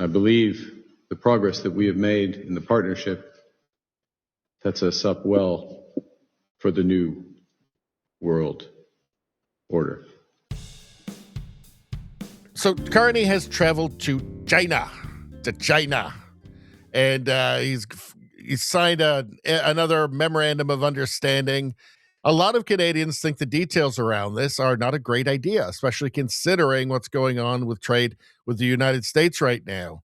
I believe the progress that we have made in the partnership sets us up well for the new world order. So Carney has traveled to China, and he's signed another memorandum of understanding. A lot of Canadians think the details around this are not a great idea, especially considering what's going on with trade with the United States right now.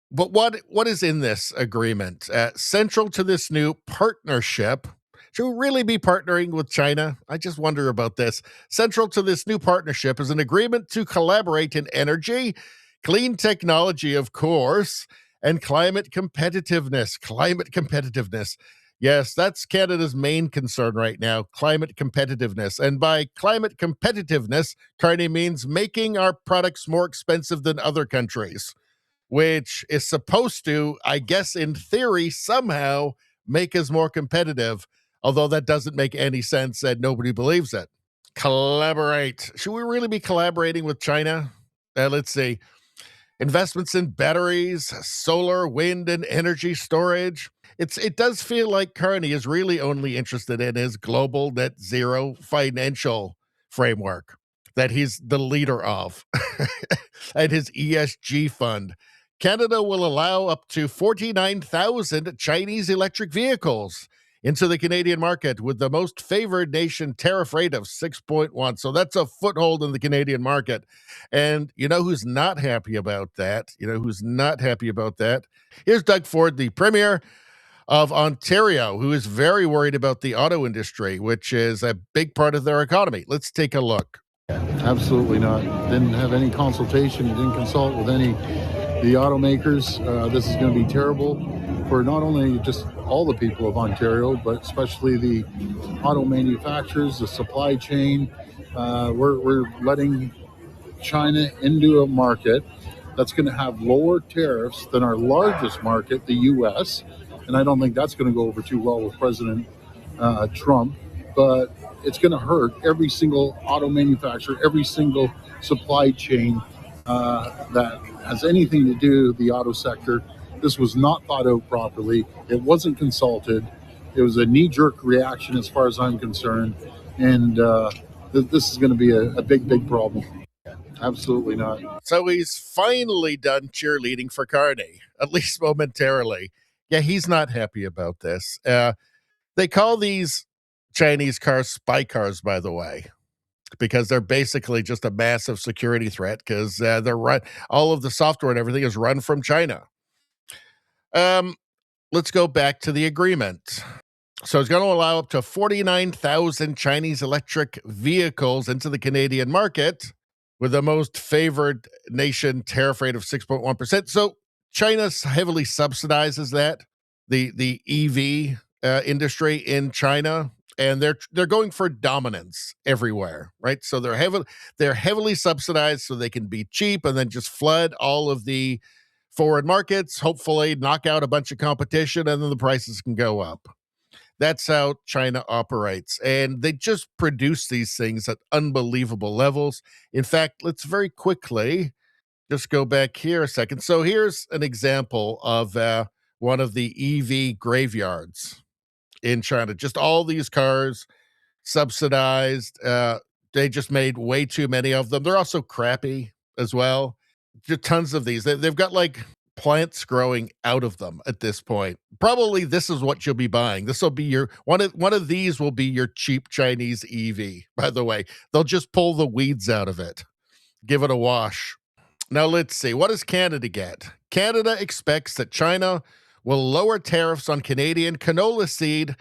But what is in this agreement? Central to this new partnership, should we really be partnering with China? I just wonder about this. Central to this new partnership is an agreement to collaborate in energy, clean technology, of course, and climate competitiveness. Climate competitiveness. Yes, that's Canada's main concern right now, climate competitiveness. And by climate competitiveness, Carney means making our products more expensive than other countries, which is supposed to, I guess, in theory, somehow make us more competitive, although that doesn't make any sense and nobody believes it. Collaborate. Should we really be collaborating with China? Let's see. Investments in batteries, solar, wind, and energy storage. It does feel like Carney is really only interested in his global net zero financial framework that he's the leader of and his ESG fund. Canada will allow up to 49,000 Chinese electric vehicles into the Canadian market with the most favored nation tariff rate of 6.1. So that's a foothold in the Canadian market. And you know who's not happy about that? Here's Doug Ford, the Premier of Ontario, who is very worried about the auto industry, which is a big part of their economy. Let's take a look. Absolutely not. Didn't have any consultation, didn't consult with the automakers. This is going to be terrible for not only just all the people of Ontario, but especially the auto manufacturers, the supply chain. We're letting China into a market that's going to have lower tariffs than our largest market, the U.S., and I don't think that's going to go over too well with President Trump, but it's going to hurt every single auto manufacturer, every single supply chain that has anything to do with the auto sector. This was not thought out properly. It wasn't consulted. It was a knee-jerk reaction as far as I'm concerned. And this is going to be a big, big problem. Absolutely not. So he's finally done cheerleading for Carney, at least momentarily. Yeah, he's not happy about this. They call these Chinese cars spy cars, by the way, because they're basically just a massive security threat because all of the software and everything is run from China. Let's go back to the agreement. So it's going to allow up to 49,000 Chinese electric vehicles into the Canadian market with the most favored nation tariff rate of 6.1%. So China heavily subsidizes that, the EV industry in China, and they're going for dominance everywhere, right? So they're heavily subsidized so they can be cheap and then just flood all of the foreign markets, hopefully knock out a bunch of competition, and then the prices can go up. That's how China operates. And they just produce these things at unbelievable levels. In fact, let's very quickly just go back here a second. So here's an example of one of the EV graveyards in China. Just all these cars subsidized. They just made way too many of them. They're also crappy as well. Just tons of these. They've got like plants growing out of them at this point. Probably this is what you'll be buying. This will be your one of these will be your cheap Chinese EV. By the way, they'll just pull the weeds out of it, give it a wash. Now let's see. What does Canada get? Canada expects that China will lower tariffs on Canadian canola seed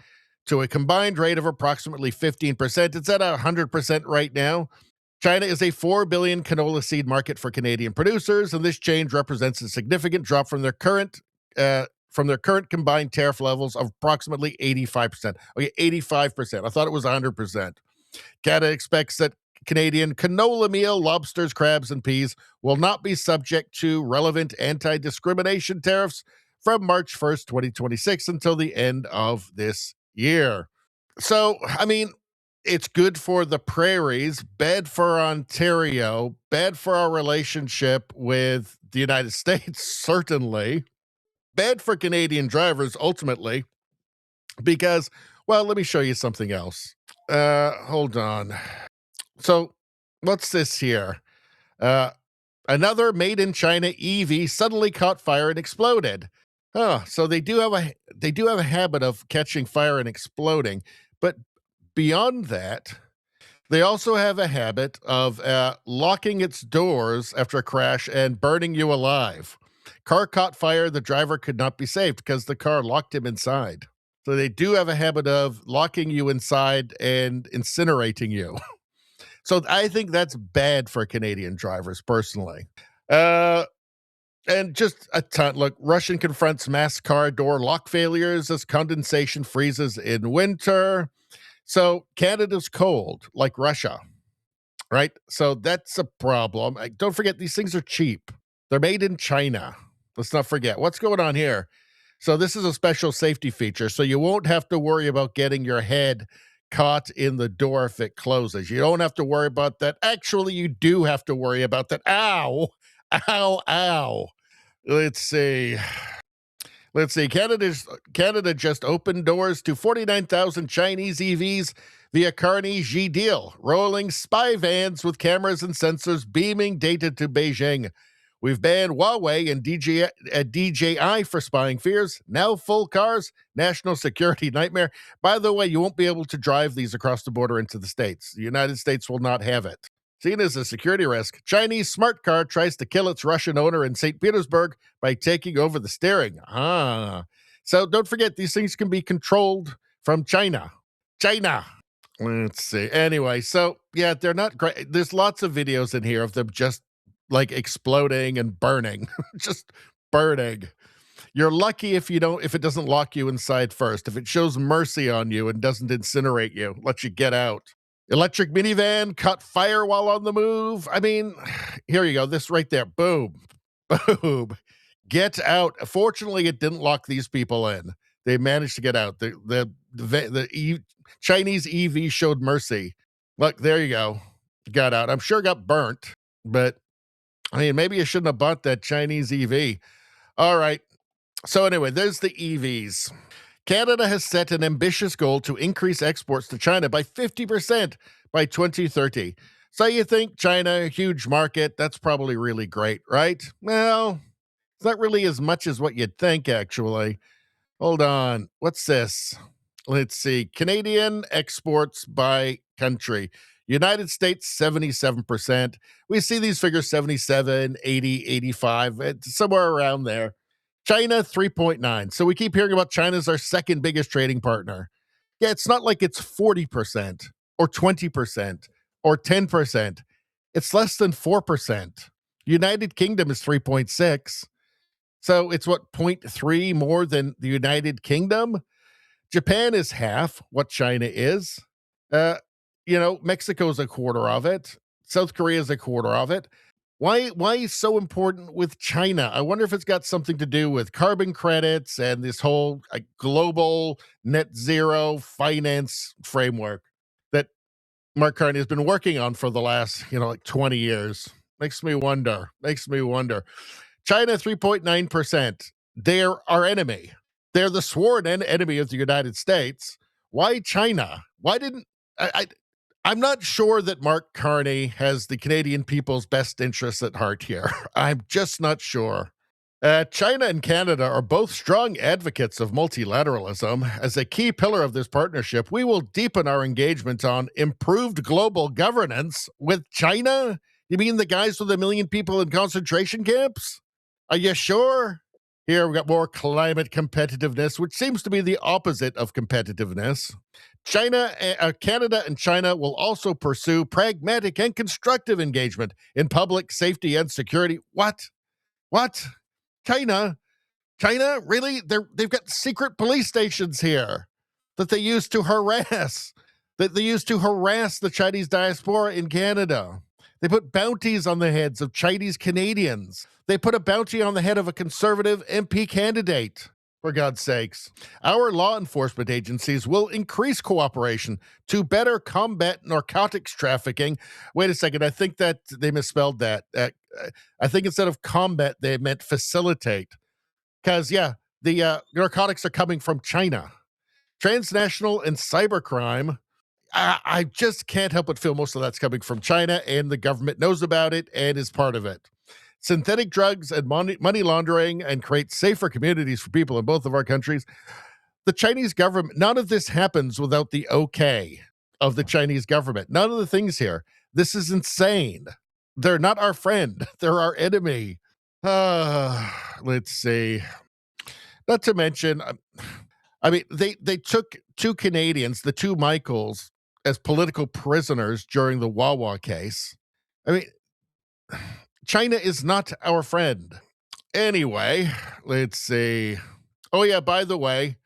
to a combined rate of approximately 15%. It's at 100% right now. China is a 4 billion canola seed market for Canadian producers, and this change represents a significant drop from their current combined tariff levels of approximately 85%. Okay, 85%. I thought it was 100%. Canada expects that Canadian canola meal, lobsters, crabs, and peas will not be subject to relevant anti-discrimination tariffs from March 1st, 2026 until the end of this year. So, I mean, It's good for the prairies, bad for Ontario, bad for our relationship with the United States, certainly, bad for Canadian drivers, ultimately, because, well, let me show you something else. Hold on. So, what's this here? Another made in China EV suddenly caught fire and exploded. Oh, so they do have a habit of catching fire and exploding, but beyond that, they also have a habit of locking its doors after a crash and burning you alive. Car caught fire, the driver could not be saved because the car locked him inside. So they do have a habit of locking you inside and incinerating you. So I think that's bad for Canadian drivers, personally. And just a ton. Look, Russian confronts mass car door lock failures as condensation freezes in winter. So Canada's cold, like Russia, right? So that's a problem. Don't forget, these things are cheap. They're made in China. Let's not forget. What's going on here? So this is a special safety feature, so you won't have to worry about getting your head caught in the door if it closes. You don't have to worry about that. Actually, you do have to worry about that. Ow, ow, ow. Let's see. Canada just opened doors to 49,000 Chinese EVs via Carney Xi deal, rolling spy vans with cameras and sensors beaming data to Beijing. We've banned Huawei and DJI for spying fears. Now full cars, national security nightmare. By the way, you won't be able to drive these across the border into the States. The United States will not have it. Seen as a security risk, Chinese smart car tries to kill its Russian owner in St. Petersburg by taking over the steering. So don't forget, these things can be controlled from China. Let's see. Anyway, so yeah, they're not great. There's lots of videos in here of them just like exploding and burning, just burning. You're lucky if it doesn't lock you inside first. If it shows mercy on you and doesn't incinerate you, let you get out. Electric minivan caught fire while on the move. I mean, here you go. This right there. Boom. Boom. Get out. Fortunately, it didn't lock these people in. They managed to get out. The Chinese EV showed mercy. Look, there you go. Got out. I'm sure it got burnt, but I mean, maybe you shouldn't have bought that Chinese EV. All right. So anyway, there's the EVs. Canada has set an ambitious goal to increase exports to China by 50% by 2030. So you think China, huge market, that's probably really great, right? Well, it's not really as much as what you'd think, actually. Hold on. What's this? Let's see. Canadian exports by country. United States, 77%. We see these figures 77, 80, 85, it's somewhere around there. China, 3.9. So we keep hearing about China as our second biggest trading partner. Yeah, it's not like it's 40% or 20% or 10%. It's less than 4%. United Kingdom is 3.6. So it's what, 0.3 more than the United Kingdom? Japan is half what China is. Mexico's a quarter of it. South Korea is a quarter of it. Why so important with China? I wonder if it's got something to do with carbon credits and this whole global net zero finance framework that Mark Carney has been working on for the last, 20 years. Makes me wonder. China, 3.9%. They're our enemy. They're the sworn enemy of the United States. Why China? Why didn't I'm not sure that Mark Carney has the Canadian people's best interests at heart here. I'm just not sure. China and Canada are both strong advocates of multilateralism. As a key pillar of this partnership, we will deepen our engagement on improved global governance with China. You mean the guys with 1 million people in concentration camps? Are you sure? Here, we've got more climate competitiveness, which seems to be the opposite of competitiveness. Canada and China will also pursue pragmatic and constructive engagement in public safety and security. What? China? Really? They've got secret police stations here that they use to harass the Chinese diaspora in Canada. They put bounties on the heads of Chinese Canadians. They put a bounty on the head of a conservative MP candidate. For God's sakes. Our law enforcement agencies will increase cooperation to better combat narcotics trafficking. Wait a second. I think that they misspelled that. I think instead of combat, they meant facilitate. Because, yeah, the narcotics are coming from China. Transnational and cybercrime. I just can't help but feel most of that's coming from China, and the government knows about it and is part of it. Synthetic drugs and money laundering, and create safer communities for people in both of our countries. The Chinese government, none of this happens without the okay of the Chinese government. None of the things here. This is insane. They're not our friend. They're our enemy. Let's see. Not to mention, I mean, they took two Canadians, the two Michaels, as political prisoners during the Wawa case. I mean, China is not our friend. Anyway, let's see. Oh yeah, by the way,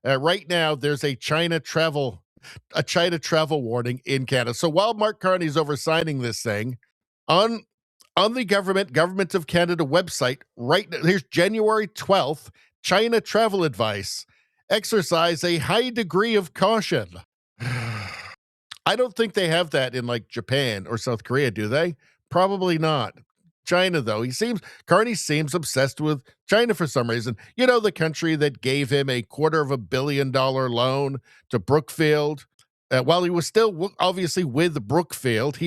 right now there's a China travel warning in Canada. So while Mark Carney's over signing this thing, on the Government of Canada website, right now, here's January 12th, China travel advice. Exercise a high degree of caution. I don't think they have that in like Japan or South Korea, do they? Probably not. China, though, Carney seems obsessed with China for some reason. You know, the country that gave him a $250 million loan to Brookfield, while he was still obviously with Brookfield.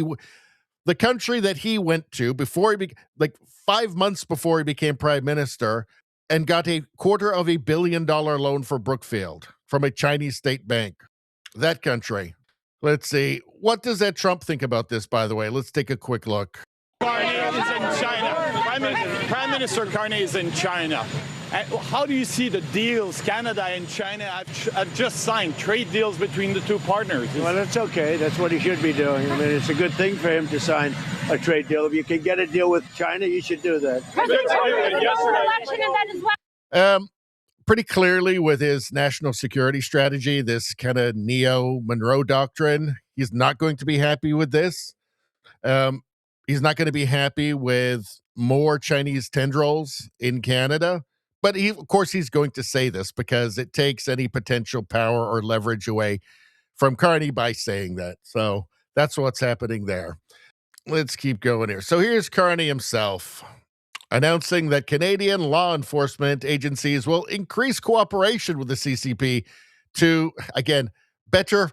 The country that he went to before like 5 months before he became prime minister, and got a $250 million loan for Brookfield from a Chinese state bank. That country. Let's see. What does that Trump think about this, by the way? Let's take a quick look. Carney is in China. Prime Minister Carney is in China. How do you see the deals Canada and China have just signed, trade deals between the two partners? Well, that's okay. That's what he should be doing. I mean, it's a good thing for him to sign a trade deal. If you can get a deal with China, you should do that. Pretty clearly with his national security strategy, this kind of neo-Monroe doctrine, he's not going to be happy with this. He's not going to be happy with more Chinese tendrils in Canada. But of course, he's going to say this because it takes any potential power or leverage away from Carney by saying that. So that's what's happening there. Let's keep going here. So here's Carney himself announcing that Canadian law enforcement agencies will increase cooperation with the CCP to, again, better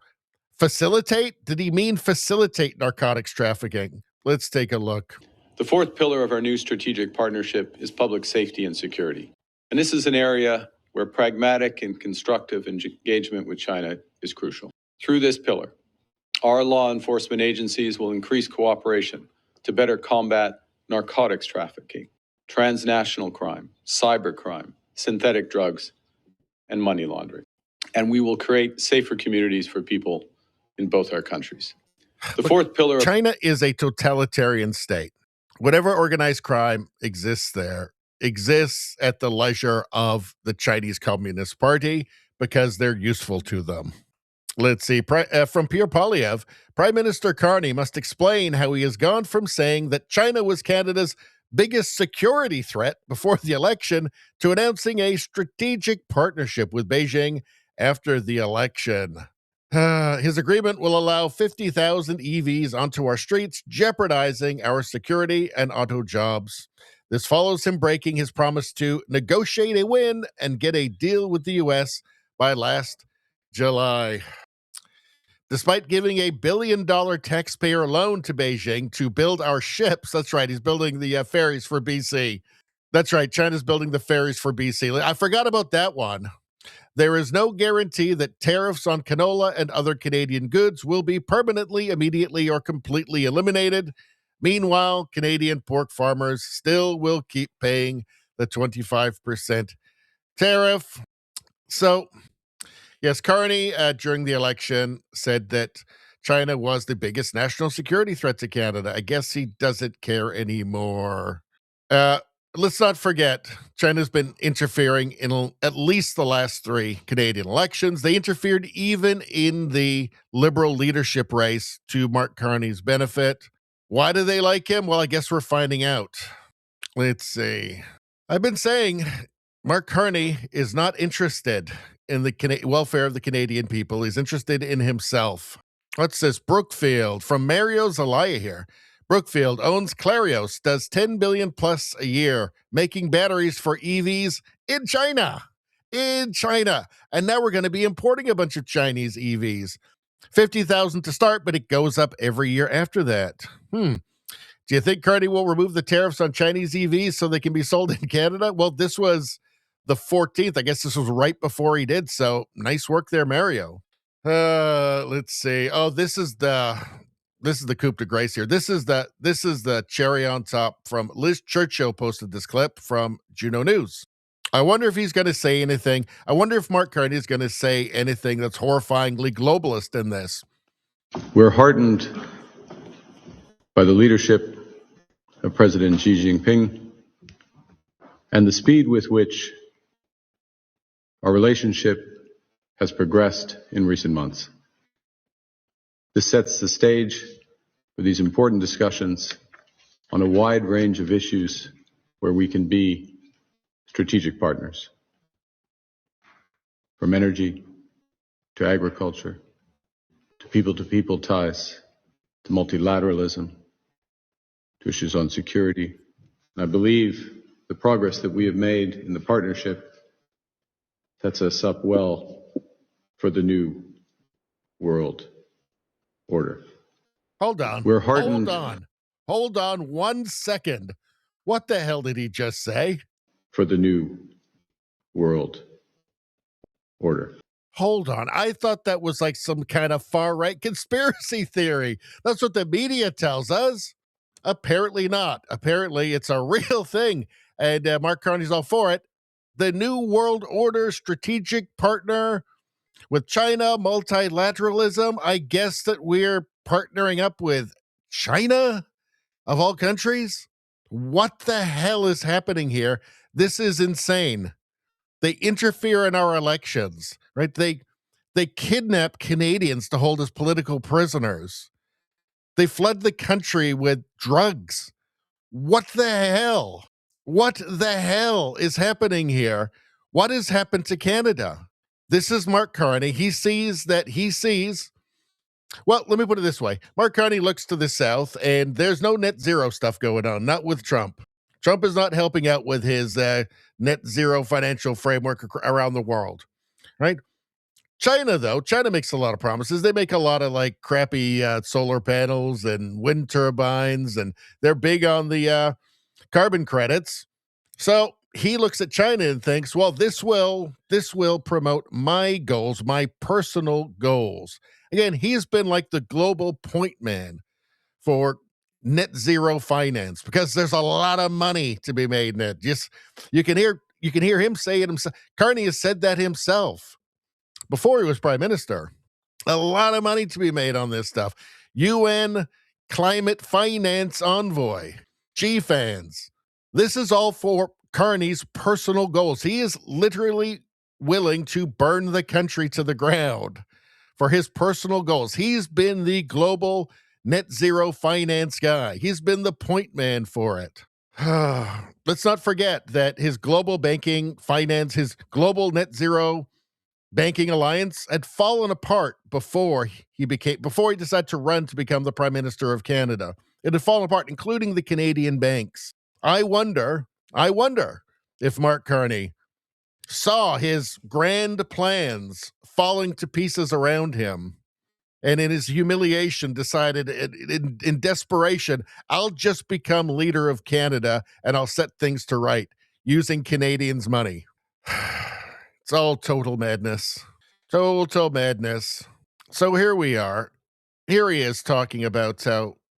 facilitate. Did he mean facilitate narcotics trafficking? Let's take a look. The fourth pillar of our new strategic partnership is public safety and security. And this is an area where pragmatic and constructive engagement with China is crucial. Through this pillar, our law enforcement agencies will increase cooperation to better combat narcotics trafficking, transnational crime, cybercrime, synthetic drugs, and money laundering. And we will create safer communities for people in both our countries. The fourth pillar of China is a totalitarian state. Whatever organized crime exists there exists at the leisure of the Chinese Communist Party because they're useful to them. Let's see. From Pierre Poilievre, Prime Minister Carney must explain how he has gone from saying that China was Canada's biggest security threat before the election to announcing a strategic partnership with Beijing after the election. His agreement will allow 50,000 EVs onto our streets, jeopardizing our security and auto jobs. This follows him breaking his promise to negotiate a win and get a deal with the U.S. by last July. Despite giving a $1 billion taxpayer loan to Beijing to build our ships, that's right, he's building the ferries for BC. That's right, China's building the ferries for BC. I forgot about that one. There is no guarantee that tariffs on canola and other Canadian goods will be permanently, immediately, or completely eliminated. Meanwhile, Canadian pork farmers still will keep paying the 25% tariff. So, yes, Carney, during the election, said that China was the biggest national security threat to Canada. I guess he doesn't care anymore. Let's not forget, China's been interfering in at least the last 3 Canadian elections. They interfered even in the Liberal leadership race to Mark Carney's benefit. Why do they like him? Well, I guess we're finding out. Let's see. I've been saying Mark Carney is not interested in the welfare of the Canadian people. He's interested in himself. What's this? Brookfield from Mario Zelaya here. Brookfield owns Clarios, does $10 billion plus a year, making batteries for EVs in China. In China. And now we're going to be importing a bunch of Chinese EVs. 50,000 to start, but it goes up every year after that. Do you think Carney will remove the tariffs on Chinese EVs so they can be sold in Canada? Well, this was the 14th. I guess this was right before he did. So nice work there, Mario. Let's see. Oh, this is the coup de grace here. This is the cherry on top from Liz Churchill posted this clip from Juno News. I wonder if he's going to say anything. I wonder if Mark Carney is going to say anything that's horrifyingly globalist in this. We're heartened by the leadership of President Xi Jinping and the speed with which our relationship has progressed in recent months. This sets the stage for these important discussions on a wide range of issues where we can be strategic partners, from energy to agriculture, to people ties, to multilateralism, to issues on security. And I believe the progress that we have made in the partnership sets us up well for the new world order. Hold on. We're heartened. Hold on 1 second. What the hell did he just say? For the new world order. Hold on. I thought that was like some kind of far-right conspiracy theory. That's what the media tells us. Apparently not. Apparently it's a real thing. And Mark Carney's all for it. The new world order strategic partner with China, multilateralism. I guess that we're partnering up with China, of all countries. What the hell is happening here? This is insane. They interfere in our elections, right? They kidnap Canadians to hold as political prisoners. They flood the country with drugs. What the hell? What the hell is happening here? What has happened to Canada? This is Mark Carney. He sees, well, let me put it this way. Mark Carney looks to the south, and there's no net zero stuff going on, not with Trump. Trump is not helping out with his net zero financial framework around the world, right? China, though, China makes a lot of promises. They make a lot of like crappy solar panels and wind turbines, and they're big on the carbon credits. So he looks at China and thinks, well, this will promote my goals, my personal goals. Again, he's been like the global point man for net zero finance because there's a lot of money to be made in it. Just you can hear him say it himself. Carney has said that himself before he was prime minister. A lot of money to be made on this stuff. UN climate finance envoy, GFANS. This is all for Carney's personal goals. He is literally willing to burn the country to the ground for his personal goals. He's been the global net zero finance guy. He's been the point man for it. Let's not forget that his global banking finance, his global net zero banking alliance had fallen apart before he decided to run to become the Prime Minister of Canada. It had fallen apart, including the Canadian banks. I wonder if Mark Carney saw his grand plans falling to pieces around him and in his humiliation decided in desperation, I'll just become leader of Canada and I'll set things to right using Canadians' money. It's all total madness. Total madness. So here we are. Here he is talking about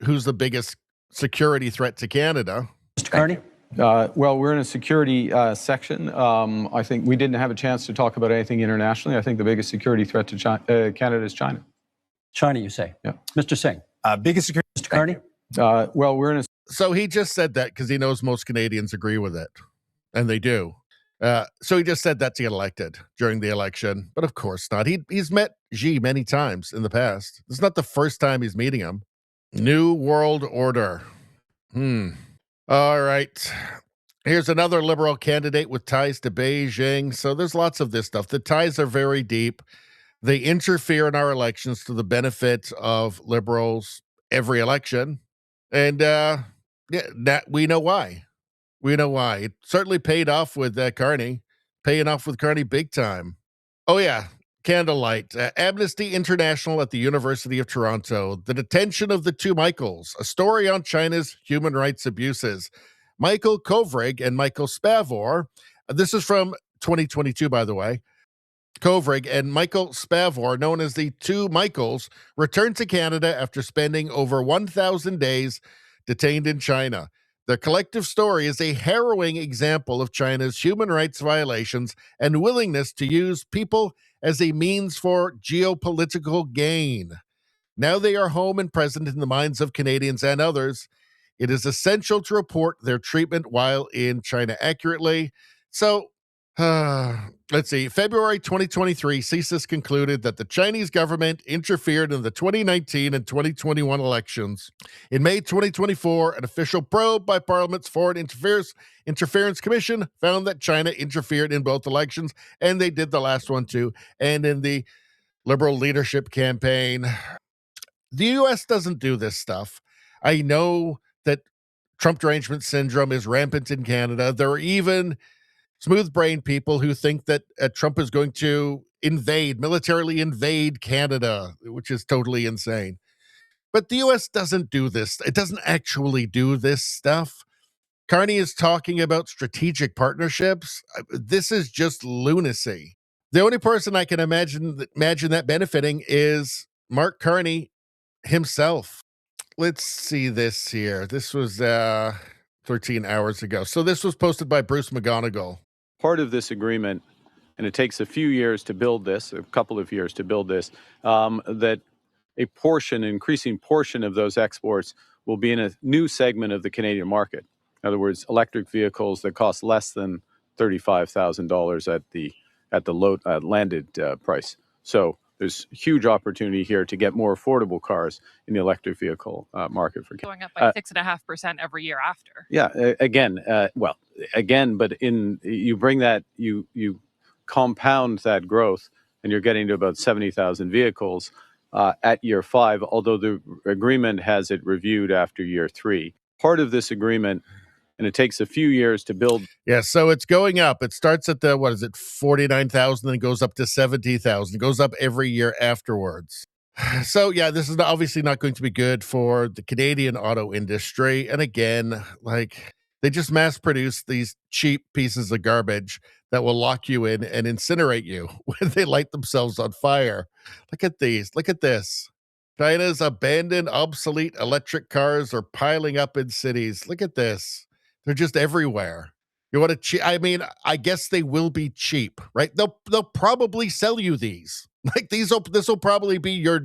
who's the biggest security threat to Canada. Mr. Carney? Well, we're in a security section. I think we didn't have a chance to talk about anything internationally. I think the biggest security threat to Canada is China. China, you say? Yeah. Mr. Singh? Biggest security. Mr. Carney? Well, we're in a... So he just said that because he knows most Canadians agree with it. And they do. So he just said that to get elected during the election. But of course not. He's met Xi many times in the past. This is not the first time he's meeting him. New World Order. All right. Here's another liberal candidate with ties to Beijing. So there's lots of this stuff. The ties are very deep. They interfere in our elections to the benefit of liberals every election. And we know why. We know why. It certainly paid off with Carney, paying off with Carney big time. Oh, yeah. Candlelight. Amnesty International at the University of Toronto. The detention of the two Michaels. A story on China's human rights abuses. Michael Kovrig and Michael Spavor. This is from 2022, by the way. Kovrig and Michael Spavor, known as the two Michaels, returned to Canada after spending over 1,000 days detained in China. Their collective story is a harrowing example of China's human rights violations and willingness to use people as a means for geopolitical gain. Now they are home and present in the minds of Canadians and others. It is essential to report their treatment while in China accurately. So, let's see. February 2023, CSIS concluded that the Chinese government interfered in the 2019 and 2021 elections. In May 2024, an official probe by Parliament's Foreign Interference Commission found that China interfered in both elections, and they did the last one too. And in the Liberal leadership campaign, the U.S. doesn't do this stuff. I know that Trump derangement syndrome is rampant in Canada. There are even smooth-brained people who think that Trump is going to militarily invade Canada, which is totally insane. But the U.S. doesn't do this. It doesn't actually do this stuff. Carney is talking about strategic partnerships. This is just lunacy. The only person I can imagine that benefiting is Mark Carney himself. Let's see this here. This was 13 hours ago. So this was posted by Bruce McGonigal. Part of this agreement, and it takes a few years to build this, a couple of years to build this, that an increasing portion of those exports will be in a new segment of the Canadian market. In other words, electric vehicles that cost less than $35,000 at the landed price. So there's huge opportunity here to get more affordable cars in the electric vehicle market for going up by 6.5% every year after. Yeah, but you bring that, you compound that growth, and you're getting to about 70,000 vehicles at year 5, although the agreement has it reviewed after year 3. Part of this agreement, and it takes a few years to build. Yeah, so it's going up. It starts at 49,000, and goes up to 70,000. It goes up every year afterwards. So, yeah, this is obviously not going to be good for the Canadian auto industry. And again, they just mass produce these cheap pieces of garbage that will lock you in and incinerate you when they light themselves on fire. Look at these. Look at this. China's abandoned, obsolete electric cars are piling up in cities. Look at this. They're just everywhere. You want to I guess they will be cheap, right? They'll probably sell you these. This will probably be your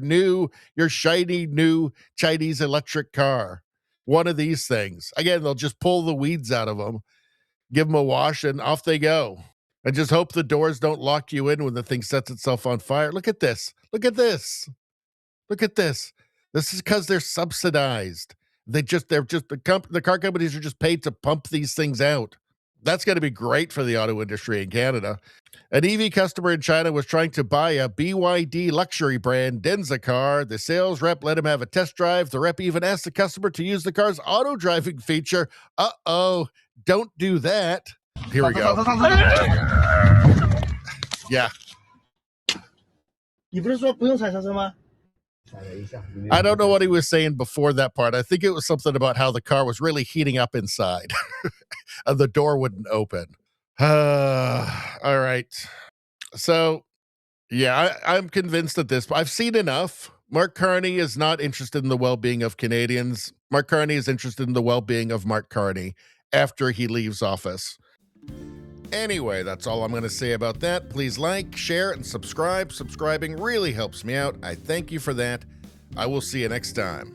shiny new Chinese electric car. One of these things. Again, they'll just pull the weeds out of them, give them a wash, and off they go. And just hope the doors don't lock you in when the thing sets itself on fire. Look at this. Look at this. Look at this. This is because they're subsidized. The car companies are just paid to pump these things out. That's going to be great for the auto industry in Canada. An EV customer in China was trying to buy a BYD luxury brand Denza car. The sales rep let him have a test drive. The rep even asked the customer to use the car's auto driving feature. Uh-oh, don't do that. Here we go. Yeah. I don't know what he was saying before that part. I think it was something about how the car was really heating up inside and the door wouldn't open. All right. So, yeah, I'm convinced at this. I've seen enough. Mark Carney is not interested in the well-being of Canadians. Mark Carney is interested in the well-being of Mark Carney after he leaves office. Anyway, that's all I'm going to say about that. Please like, share, and subscribe. Subscribing really helps me out. I thank you for that. I will see you next time.